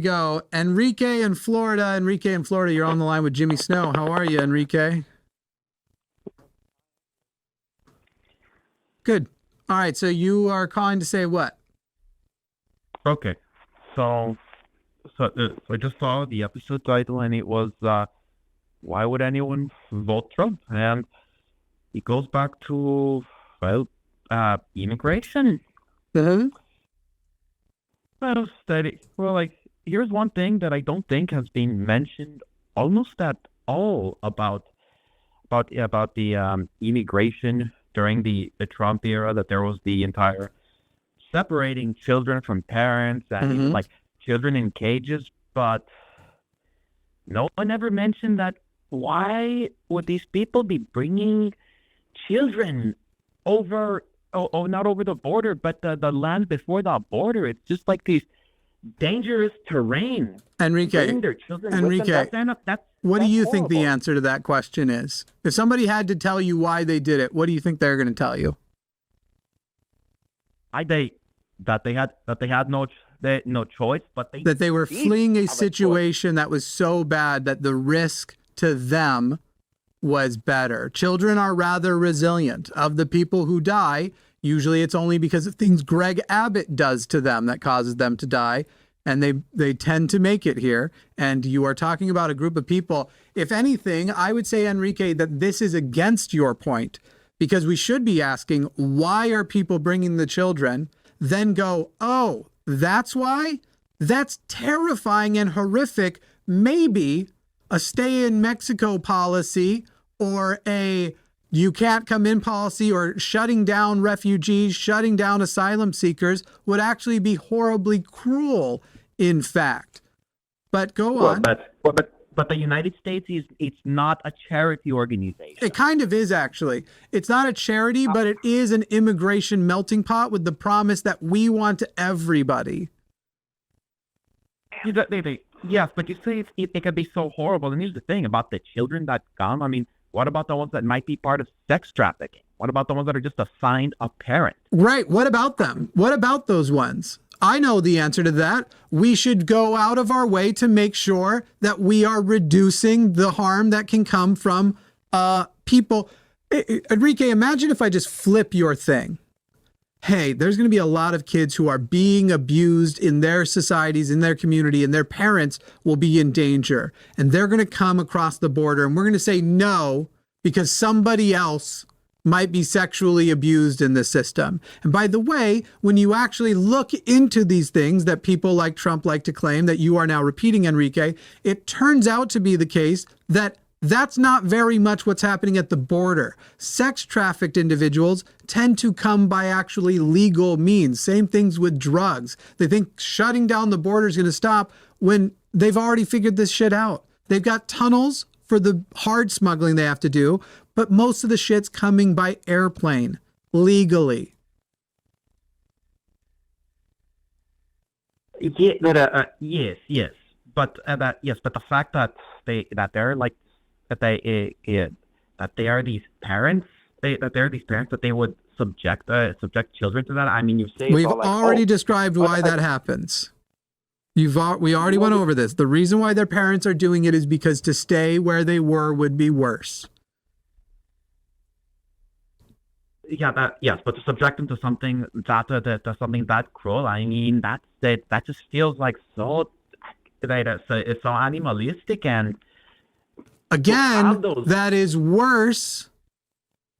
Go. Enrique in Florida. Enrique in Florida, you're on the line with Jimmy Snow. How are you, Enrique? Good. All right, so you are calling to say what? Okay, so I just saw the episode title, and it was "Why would anyone vote Trump?" And it goes back to immigration. Uh-huh. Like, here's one thing that I don't think has been mentioned almost at all about the immigration during the Trump era. That there was the entire separating children from parents and even like children in cages, but no one ever mentioned that. Why would these people be bringing children over? Not over the border, but the land before the border. It's just like these dangerous terrain. Enrique, Bringing their children Enrique, with them. what do That's you think the horrible. answer to that question is? If somebody had to tell you why they did it, what do you think they're going to tell you? They had no choice, but That they were did fleeing a have a choice. situation that was so bad that the risk to them was better. Children are rather resilient. Of the people who die, usually it's only because of things Greg Abbott does to them that causes them to die. And they tend to make it here. And you are talking about a group of people. If anything, I would say, Enrique, that this is against your point, because we should be asking, why are people bringing the children? Then go, oh, that's why? That's terrifying and horrific. Maybe a stay in Mexico policy or a you can't come in policy or shutting down refugees, shutting down asylum seekers would actually be horribly cruel, in fact. But go on. But the United States it's not a charity organization. It kind of is, actually. It's not a charity, but it is an immigration melting pot with the promise that we want everybody. Yes, but you say it can be so horrible. And here's the thing about the children that come. I mean, what about the ones that might be part of sex trafficking? What about the ones that are just assigned a parent? Right. What about them? What about those ones? I know the answer to that. We should go out of our way to make sure that we are reducing the harm that can come from people. Enrique, imagine if I just flip your thing. Hey, there's going to be a lot of kids who are being abused in their societies, in their community, and their parents will be in danger. And they're going to come across the border, and we're going to say no because somebody else might be sexually abused in the system. And by the way, when you actually look into these things that people like Trump like to claim that you are now repeating, Enrique, it turns out to be the case that that's not very much what's happening at the border. Sex trafficked individuals tend to come by actually legal means. Same things with drugs. They think shutting down the border is going to stop when they've already figured this shit out. They've got tunnels for the hard smuggling they have to do, but most of the shit's coming by airplane legally. Yeah, yes, but but the fact that they are these parents, that they would subject children to that. I mean, you say We've already described why that happens. We already went over this. The reason why their parents are doing it is because to stay where they were would be worse. Yes, but to subject them to something that cruel, I mean, that just feels like it's so animalistic. And again, that is worse.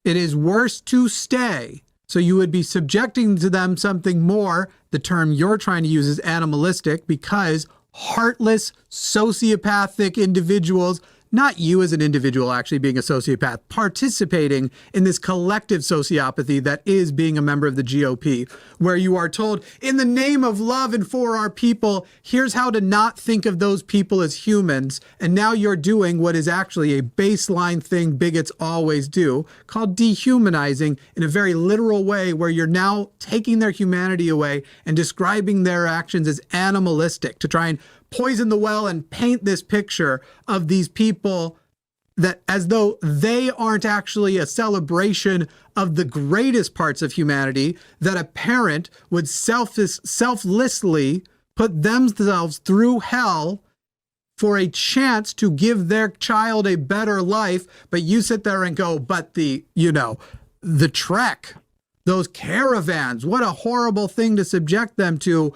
It is worse to stay. So you would be subjecting to them something more. The term you're trying to use is animalistic, because heartless, sociopathic individuals, not you as an individual actually being a sociopath, participating in this collective sociopathy that is being a member of the GOP, where you are told, in the name of love and for our people, here's how to not think of those people as humans. And now you're doing what is actually a baseline thing bigots always do, called dehumanizing, in a very literal way, where you're now taking their humanity away and describing their actions as animalistic to try and poison the well and paint this picture of these people that as though they aren't actually a celebration of the greatest parts of humanity, that a parent would selflessly put themselves through hell for a chance to give their child a better life, but you sit there and go, but the trek, those caravans, what a horrible thing to subject them to.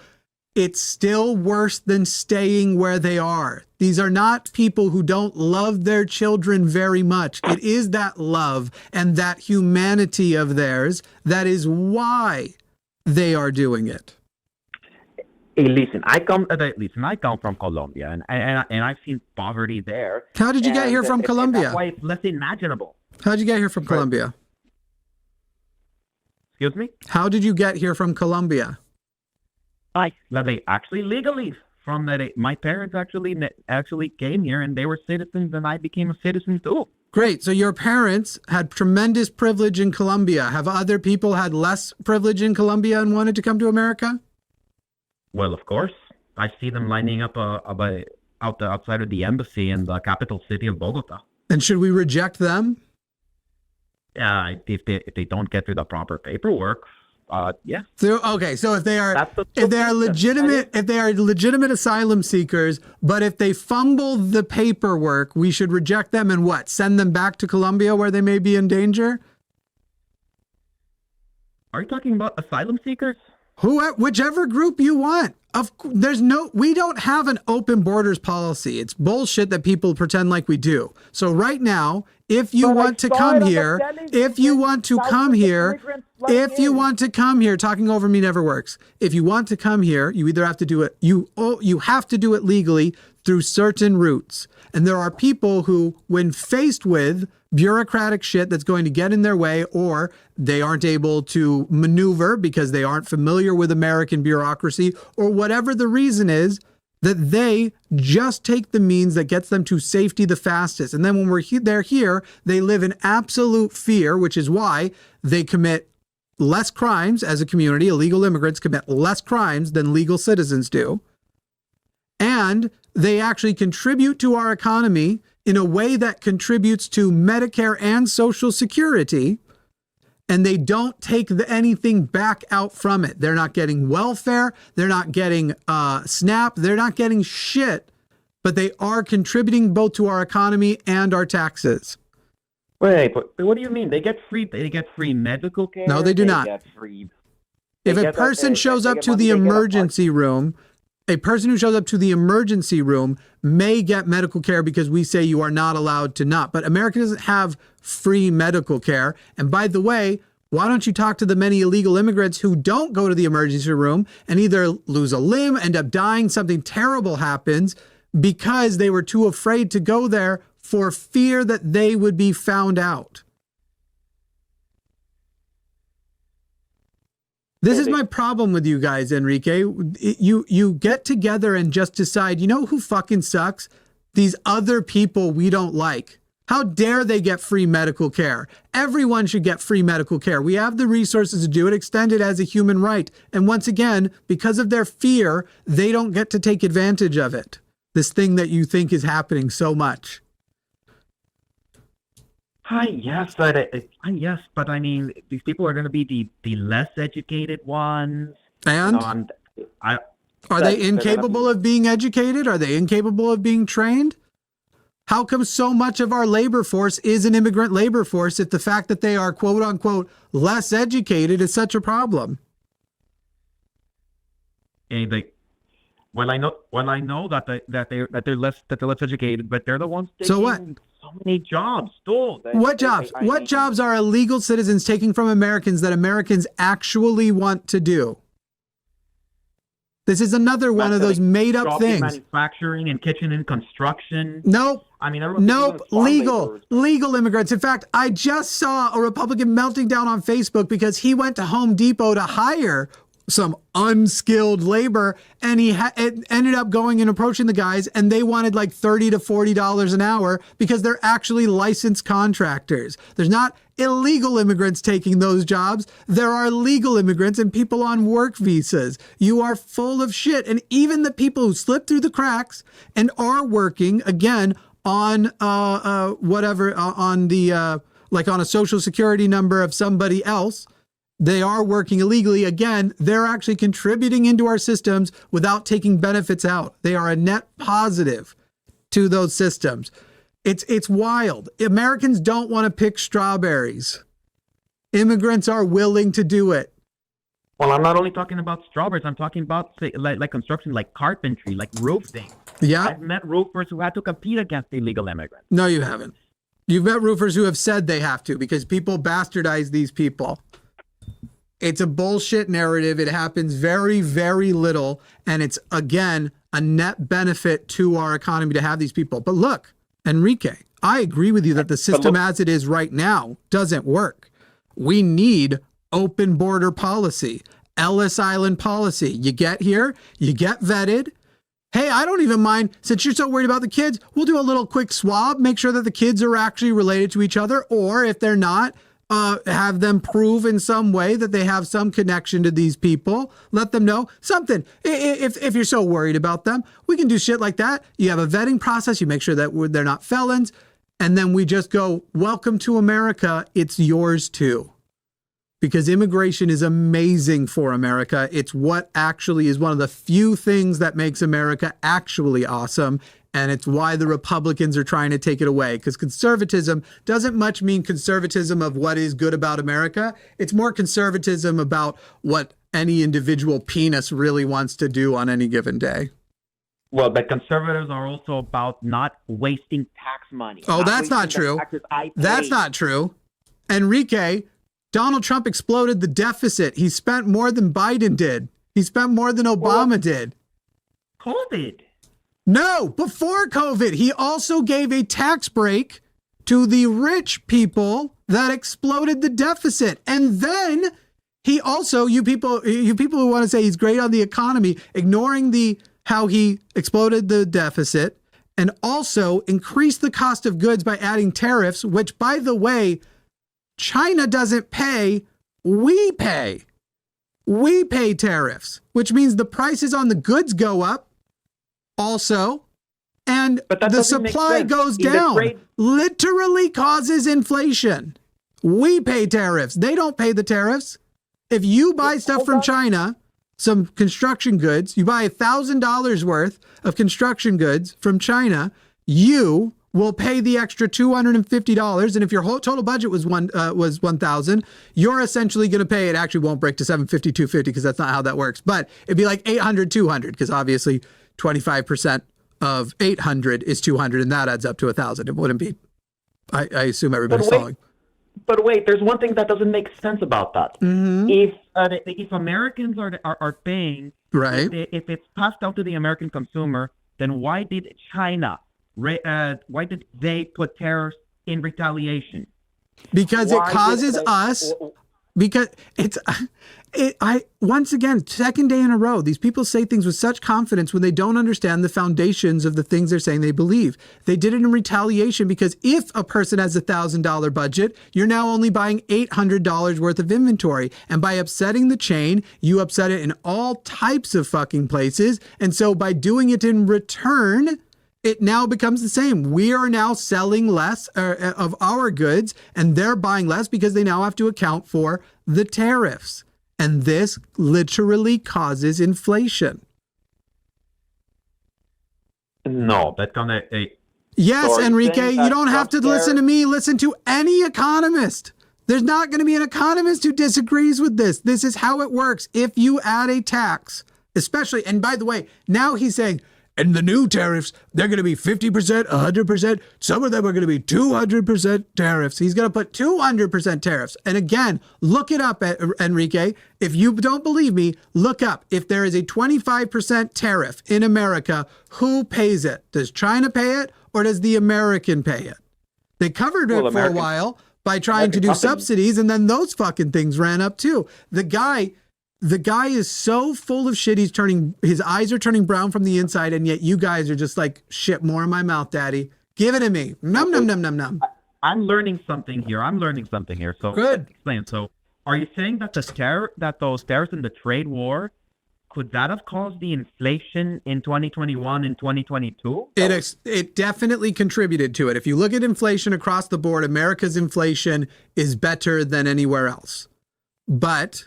It's still worse than staying where they are. These are not people who don't love their children very much. It is that love and that humanity of theirs that is why they are doing it. Hey, listen, I come from Colombia, and I've seen poverty there. How did you get here from Colombia? That's why it's less imaginable. How did you get here from Colombia? Excuse me? How did you get here from Colombia? They actually legally from that. My parents actually came here, and they were citizens, and I became a citizen too. Great. So your parents had tremendous privilege in Colombia. Have other people had less privilege in Colombia and wanted to come to America? Well, of course. I see them lining up outside of the embassy in the capital city of Bogota. And should we reject them? If they don't get through the proper paperwork, yeah. So if they are legitimate asylum seekers, but if they fumble the paperwork, we should reject them and what? Send them back to Colombia where they may be in danger? Are you talking about asylum seekers? Whichever group you want. We don't have an open borders policy. It's bullshit that people pretend like we do. So right now, if you want to come here, talking over me never works. If you want to come here, you either have to do it, you have to do it legally through certain routes. And there are people who, when faced with bureaucratic shit that's going to get in their way, or they aren't able to maneuver because they aren't familiar with American bureaucracy, or whatever the reason is, that they just take the means that gets them to safety the fastest. And then when they're here, they live in absolute fear, which is why they commit less crimes as a community. Illegal immigrants commit less crimes than legal citizens do. And they actually contribute to our economy in a way that contributes to Medicare and Social Security, and they don't take anything back out from it. They're not getting welfare, they're not getting SNAP, they're not getting shit, but they are contributing both to our economy and our taxes. Wait, but what do you mean? They get free medical care? No, they do not. If a person shows up to the emergency room, a person who shows up to the emergency room may get medical care because we say you are not allowed to not. But America doesn't have free medical care. And by the way, why don't you talk to the many illegal immigrants who don't go to the emergency room and either lose a limb, end up dying, something terrible happens because they were too afraid to go there for fear that they would be found out. This is my problem with you guys, Enrique. You get together and just decide, you know who fucking sucks? These other people we don't like. How dare they get free medical care? Everyone should get free medical care. We have the resources to do it, extend it as a human right. And once again, because of their fear, they don't get to take advantage of it. This thing that you think is happening so much. Yes, but I mean, these people are going to be the less educated ones. And are they incapable of being educated? Are they incapable of being trained? How come so much of our labor force is an immigrant labor force if the fact that they are quote unquote less educated is such a problem? Well, I know that they're less educated, but they're the ones taking so what? So many jobs. What jobs? What jobs are illegal citizens taking from Americans that Americans actually want to do? This is another one of those made up things. Manufacturing and kitchen and construction. Nope. I mean, legal immigrants. In fact, I just saw a Republican melting down on Facebook because he went to Home Depot to hire some unskilled labor, and it ended up going and approaching the guys, and they wanted like $30 to $40 an hour because they're actually licensed contractors. There's not illegal immigrants taking those jobs. There are legal immigrants and people on work visas. You are full of shit. And even the people who slip through the cracks and are working again on on a social security number of somebody else, They are working illegally. Again, they're actually contributing into our systems without taking benefits out. They are a net positive to those systems. It's wild. Americans don't want to pick strawberries. Immigrants are willing to do it. Well, I'm not only talking about strawberries. I'm talking about, say, like construction, like carpentry, like roofing. Yeah. I've met roofers who had to compete against illegal immigrants. No, you haven't. You've met roofers who have said they have to because people bastardize these people. It's a bullshit narrative. It happens very, very little. And it's, again, a net benefit to our economy to have these people. But look, Enrique, I agree with you that the system as it is right now doesn't work. We need open border policy, Ellis Island policy. You get here, you get vetted. Hey, I don't even mind, since you're so worried about the kids, we'll do a little quick swab, make sure that the kids are actually related to each other, or if they're not, have them prove in some way that they have some connection to these people. Let them know something. If you're so worried about them, we can do shit like that. You have a vetting process. You make sure that they're not felons. And then we just go, welcome to America. It's yours too. Because immigration is amazing for America. It's what actually is one of the few things that makes America actually awesome. And it's why the Republicans are trying to take it away. Because conservatism doesn't much mean conservatism of what is good about America. It's more conservatism about what any individual penis really wants to do on any given day. Well, but conservatives are also about not wasting tax money. Oh, that's not true. That's not true. Enrique, Donald Trump exploded the deficit. He spent more than Biden did. He spent more than Obama did. COVID. No, before COVID, he also gave a tax break to the rich people that exploded the deficit. And then he also, you people who want to say he's great on the economy, ignoring how he exploded the deficit and also increased the cost of goods by adding tariffs, which, by the way, China doesn't pay, we pay. We pay tariffs, which means the prices on the goods go up also, and the supply goes down. Literally causes inflation. We pay tariffs. They don't pay the tariffs. If you buy stuff from China, some construction goods, you buy $1,000 worth of construction goods from China, you will pay the extra $250. And if your whole total budget was $1,000, you're essentially going to pay, it actually won't break to $750, $250 because that's not how that works. But it'd be like $800, $200 because obviously 25% of 800 is 200 and that adds up to 1,000. It wouldn't be, I assume everybody's following. But wait, there's one thing that doesn't make sense about that. Mm-hmm. If Americans are paying, right? If it's passed out to the American consumer, then why did China? Why did they put tariffs in retaliation? Because it causes us. Because once again, second day in a row, these people say things with such confidence when they don't understand the foundations of the things they're saying they believe. They did it in retaliation because if a person has $1,000 budget, you're now only buying $800 worth of inventory. And by upsetting the chain, you upset it in all types of fucking places. And so by doing it in return, it now becomes the same. We are now selling less of our goods and they're buying less because they now have to account for the tariffs. And this literally causes inflation. No, that's gonna. Yes, Enrique, you don't have to listen to me. Listen to any economist. There's not going to be an economist who disagrees with this. This is how it works. If you add a tax, especially, and by the way, now he's saying, and the new tariffs, they're going to be 50%, 100%. Some of them are going to be 200% tariffs. He's going to put 200% tariffs. And again, look it up, Enrique. If you don't believe me, look up. If there is a 25% tariff in America, who pays it? Does China pay it or does the American pay it? They covered it for a while by trying to do subsidies, and then those fucking things ran up too. The guy is so full of shit. His eyes are turning brown from the inside, and yet you guys are just like, shit, more in my mouth, daddy. Give it to me. Num, num, num, num, num. I'm learning something here. So good. Explain. So are you saying that those tariffs in the trade war, could that have caused the inflation in 2021 and 2022? It definitely contributed to it. If you look at inflation across the board, America's inflation is better than anywhere else. but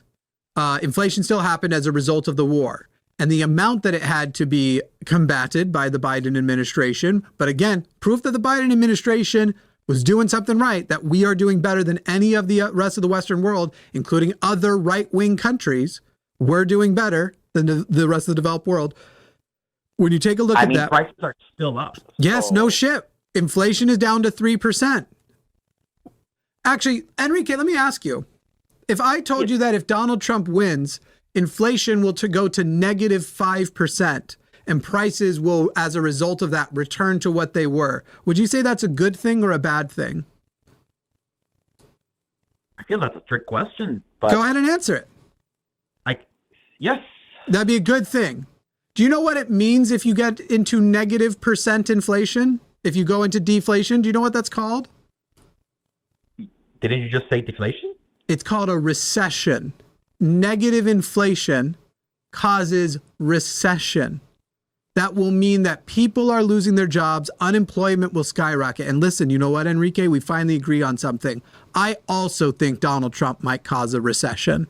inflation still happened as a result of the war. And the amount that it had to be combated by the Biden administration. But again, proof that the Biden administration was doing something right, that we are doing better than any of the rest of the Western world, including other right-wing countries. We're doing better than the rest of the developed world. When you take a look at that, prices are still up. Yes, so. no shit. Inflation is down to 3%. Actually, Enrique, let me ask you. If I told you that if Donald Trump wins, inflation will go to negative 5%, and prices will, as a result of that, return to what they were, would you say that's a good thing or a bad thing? I feel that's a trick question. But go ahead and answer it. Yes. That'd be a good thing. Do you know what it means if you get into negative percent inflation? If you go into deflation, do you know what that's called? Didn't you just say deflation? It's called a recession. Negative inflation causes recession. That will mean that people are losing their jobs, unemployment will skyrocket. And listen, you know what, Enrique? We finally agree on something. I also think Donald Trump might cause a recession.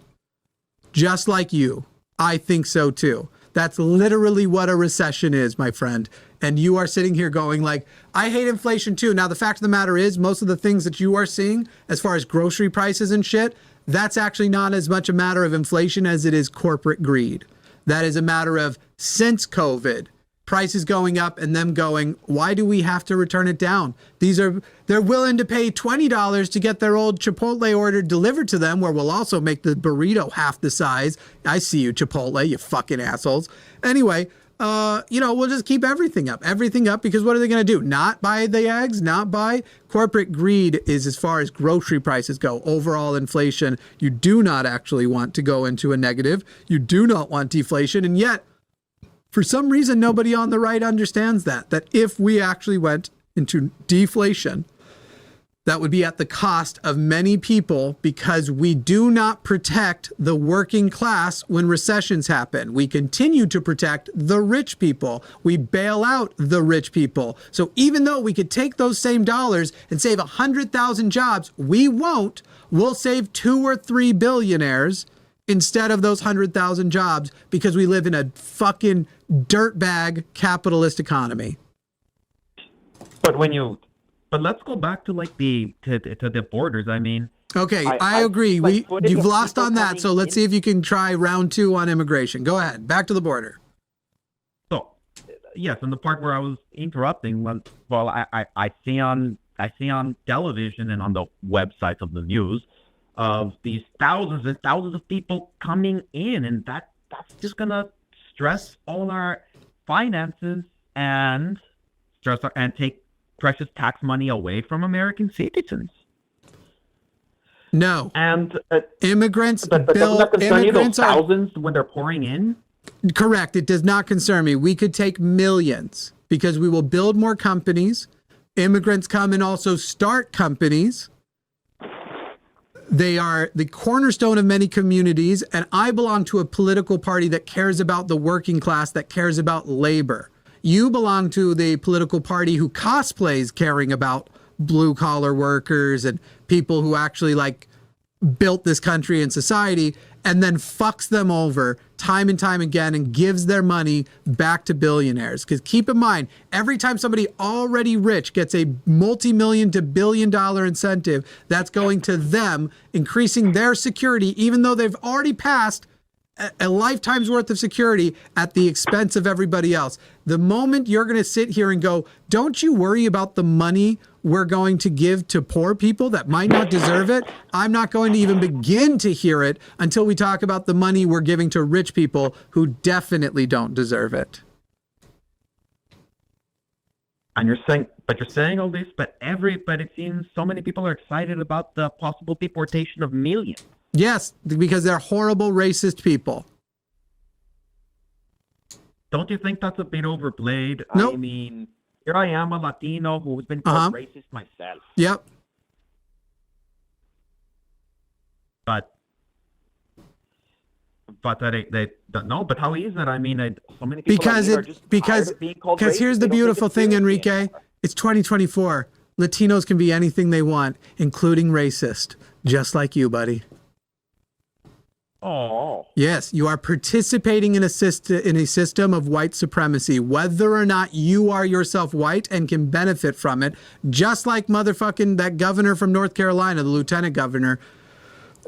Just like you. I think so too. That's literally what a recession is, my friend. And you are sitting here going like, I hate inflation too. Now, the fact of the matter is, most of the things that you are seeing as far as grocery prices and shit, that's actually not as much a matter of inflation as it is corporate greed. That is a matter of, since COVID, prices going up and them going, why do we have to return it down? They're willing to pay $20 to get their old Chipotle order delivered to them, where we'll also make the burrito half the size. I see you, Chipotle, you fucking assholes. Anyway, we'll just keep everything up, because what are they going to do? Not buy the eggs, not buy? Corporate greed is, as far as grocery prices go, overall inflation. You do not actually want to go into a negative. You do not want deflation. And yet, for some reason, nobody on the right understands that if we actually went into deflation, that would be at the cost of many people, because we do not protect the working class when recessions happen. We continue to protect the rich people. We bail out the rich people. So even though we could take those same dollars and save 100,000 jobs, we won't. We'll save 2 or 3 billionaires instead of those 100,000 jobs, because we live in a fucking dirtbag capitalist economy. But let's go back to the borders. I mean, okay, I agree. You've lost on that, so let's see if you can try round 2 on immigration. Go ahead, back to the border. So, yes, and the part where I was interrupting, I see on television and on the websites of the news of these thousands and thousands of people coming in, and that's just gonna stress all our finances and take precious tax money away from American citizens. No. And immigrants, but doesn't that concern you, those thousands when they're pouring in? Correct. It does not concern me. We could take millions, because we will build more companies. Immigrants come and also start companies. They are the cornerstone of many communities, and I belong to a political party that cares about the working class, that cares about labor. You belong to the political party who cosplays caring about blue collar workers and people who actually built this country and society, and then fucks them over time and time again and gives their money back to billionaires. Because keep in mind, every time somebody already rich gets a multi-million to billion-dollar incentive, that's going to them, increasing their security, even though they've already passed a lifetime's worth of security at the expense of everybody else. The moment you're going to sit here and go, don't you worry about the money we're going to give to poor people that might not deserve it, I'm not going to even begin to hear it until we talk about the money we're giving to rich people who definitely don't deserve it. And you're saying all this, but it seems so many people are excited about the possible deportation of millions. Yes, because they're horrible, racist people. Don't you think that's a bit overplayed? Nope. I mean, here I am, a Latino who's been called racist myself. Yep. But they don't know. But how is that? I mean, so many people are just tired of being called racist. Here's the beautiful thing, Enrique. It's 2024. Latinos can be anything they want, including racist, just like you, buddy. Oh. Yes, you are participating in a system of white supremacy, whether or not you are yourself white and can benefit from it, just like motherfucking that governor from North Carolina, the lieutenant governor,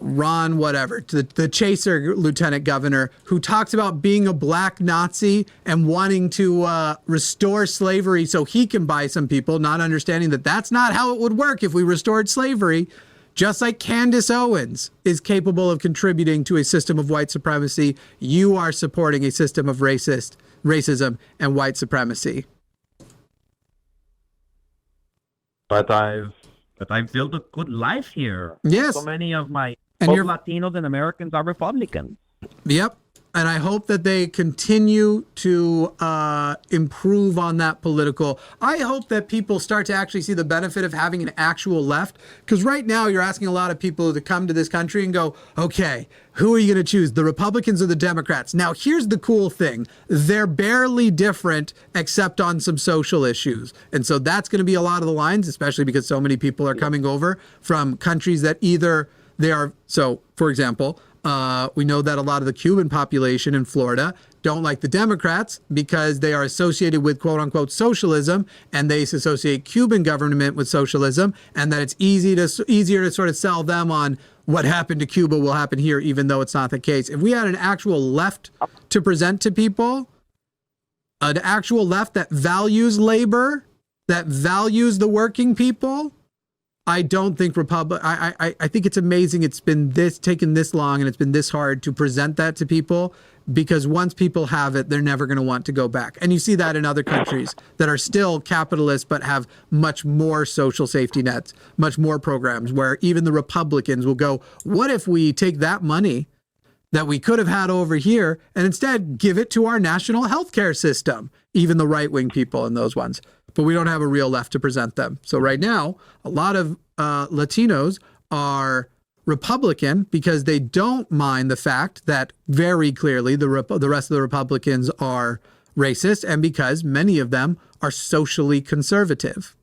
Ron whatever, the chaser lieutenant governor, who talks about being a black Nazi and wanting to restore slavery so he can buy some people, not understanding that that's not how it would work if we restored slavery. Just like Candace Owens is capable of contributing to a system of white supremacy, you are supporting a system of racism and white supremacy. But I've built a good life here. Yes. So many of my And both you're- Latinos and Americans are Republicans. Yep. And I hope that they continue to improve on that political. I hope that people start to actually see the benefit of having an actual left. Because right now you're asking a lot of people to come to this country and go, okay, who are you going to choose, the Republicans or the Democrats? Now, here's the cool thing. They're barely different except on some social issues. And so that's going to be a lot of the lines, especially because so many people are coming over from countries that either they are. So, for example, we know that a lot of the Cuban population in Florida don't like the Democrats because they are associated with quote unquote socialism, and they associate Cuban government with socialism, and that it's easier to sort of sell them on what happened to Cuba will happen here, even though it's not the case. If we had an actual left to present to people, an actual left that values labor, that values the working people, I don't think I think it's amazing it's been taken this long and it's been this hard to present that to people, because once people have it, they're never going to want to go back. And you see that in other countries that are still capitalist but have much more social safety nets, much more programs, where even the Republicans will go, what if we take that money that we could have had over here and instead give it to our national healthcare system? Even the right-wing people in those ones. But we don't have a real left to present them. So right now, a lot of Latinos are Republican because they don't mind the fact that very clearly the rest of the Republicans are racist, and because many of them are socially conservative.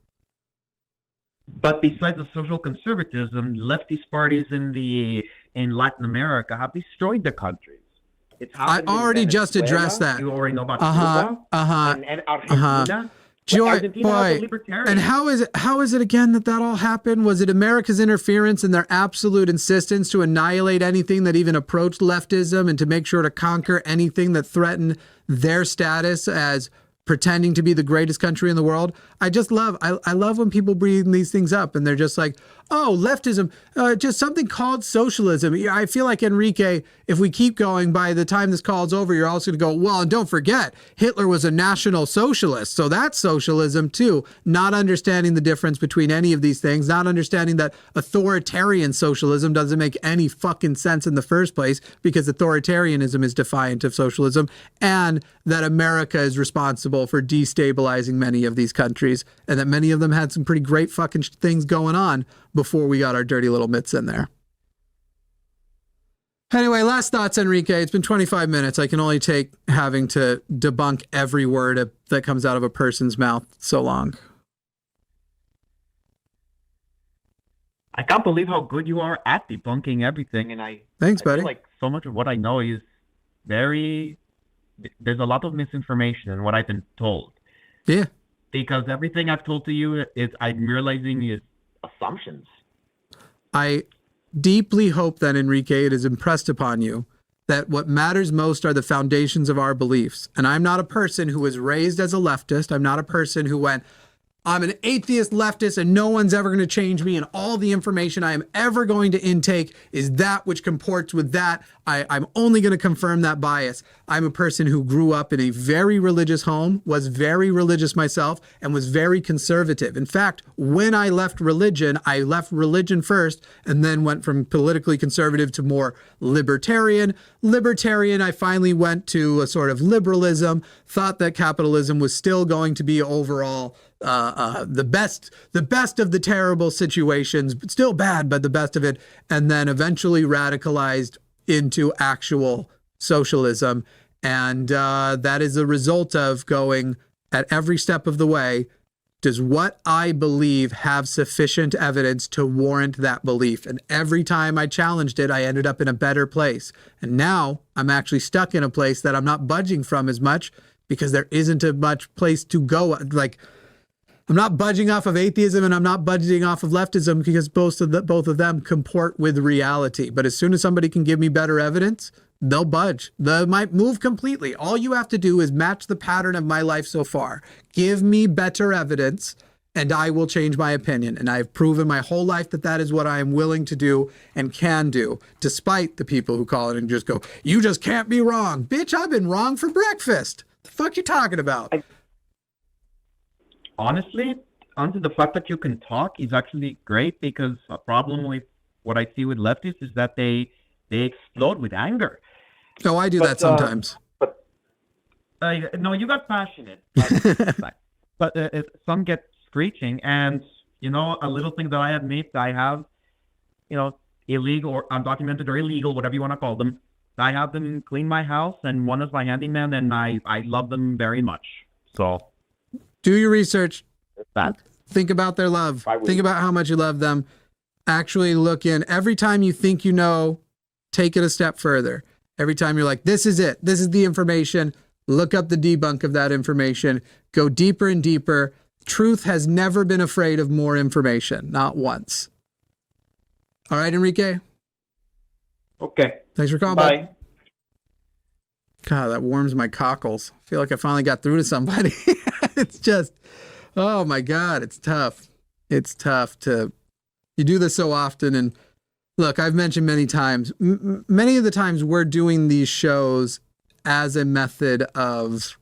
But besides the social conservatism, leftist parties in Latin America have destroyed the countries. I already just addressed that. You already know about Cuba and Argentina. Joy, boy, and how is it again that all happened? Was it America's interference and their absolute insistence to annihilate anything that even approached leftism and to make sure to conquer anything that threatened their status as pretending to be the greatest country in the world? I love when people bring these things up and they're just like, oh, leftism, just something called socialism. I feel like, Enrique, if we keep going, by the time this call's over, you're also going to go, well, and don't forget, Hitler was a national socialist. So that's socialism too. Not understanding the difference between any of these things, not understanding that authoritarian socialism doesn't make any fucking sense in the first place, because authoritarianism is defiant of socialism, and that America is responsible for destabilizing many of these countries, and that many of them had some pretty great fucking things going on before we got our dirty little mitts in there. Anyway, last thoughts, Enrique. It's been 25 minutes. I can only take having to debunk every word that comes out of a person's mouth so long. I can't believe how good you are at debunking everything, and Thanks, buddy. Feel like so much of what I know is there's a lot of misinformation in what I've been told. Yeah. Because everything I've told to you I'm realizing is assumptions. I deeply hope that, Enrique, it is impressed upon you that what matters most are the foundations of our beliefs. And I'm not a person who was raised as a leftist. I'm not a person who went, I'm an atheist leftist and no one's ever going to change me, and all the information I am ever going to intake is that which comports with that. I'm only going to confirm that bias. I'm a person who grew up in a very religious home, was very religious myself, and was very conservative. In fact, when I left religion first and then went from politically conservative to more libertarian. I finally went to a sort of liberalism, thought that capitalism was still going to be overall the best of the terrible situations, but still bad, but the best of it, and then eventually radicalized into actual socialism. And that is a result of going at every step of the way Does what I believe have sufficient evidence to warrant that belief? And every time I challenged it, I ended up in a better place. And now I'm actually stuck in a place that I'm not budging from as much because there isn't a much place to go. Like, I'm not budging off of atheism and I'm not budging off of leftism because both of them comport with reality. But as soon as somebody can give me better evidence, they'll budge. They might move completely. All you have to do is match the pattern of my life so far. Give me better evidence and I will change my opinion. And I've proven my whole life that that is what I am willing to do and can do, despite the people who call it and just go, you just can't be wrong. Bitch, I've been wrong for breakfast. The fuck you talking about? Honestly, the fact that you can talk is actually great, because a problem with what I see with leftists is that they explode with anger. Oh, I do that sometimes. No, you got passionate. But some get screeching, and, you know, a little thing that I admit, I have, you know, illegal or undocumented or illegal, whatever you want to call them. I have them clean my house, and one is my handyman, and I love them very much. So do your research. That. Think about their love. Think about how much you love them. Actually look in. Every time you think you know, take it a step further. Every time you're like, this is it. This is the information. Look up the debunk of that information. Go deeper and deeper. Truth has never been afraid of more information. Not once. All right, Enrique? Okay. Thanks for calling. Bye. God, that warms my cockles. I feel like I finally got through to somebody. It's just, oh my God, it's tough. It's tough to, you do this so often. And look, I've mentioned many times, many of the times we're doing these shows as a method of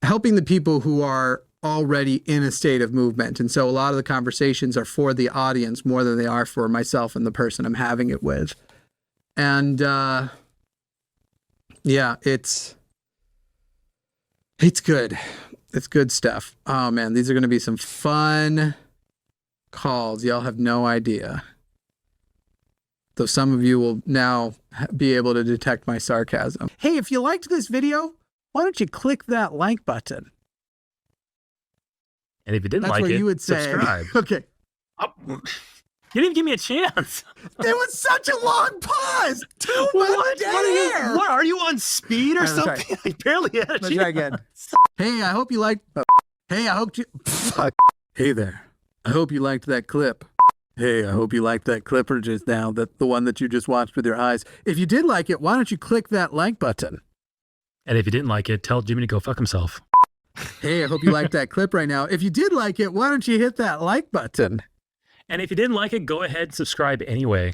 helping the people who are already in a state of movement. And so a lot of the conversations are for the audience more than they are for myself and the person I'm having it with. And yeah, it's good. It's good stuff. Oh man, these are going to be some fun calls. Y'all have no idea. Though some of you will now be able to detect my sarcasm. Hey, if you liked this video, why don't you click that like button? And if you didn't That's like what it, you would say. subscribe. Okay. You didn't even give me a chance. There was such a long pause. What are you on speed or All right, something? I barely had a Let's chance. try again. Hey, I hope you liked. Hey, I hope you. Fuck. Hey there. I hope you liked that clip. Hey, I hope you liked that clipper just now. The one that you just watched with your eyes. If you did like it, why don't you click that like button? And if you didn't like it, tell Jimmy to go fuck himself. Hey, I hope you liked that clip right now. If you did like it, why don't you hit that like button? And if you didn't like it, go ahead and subscribe anyway.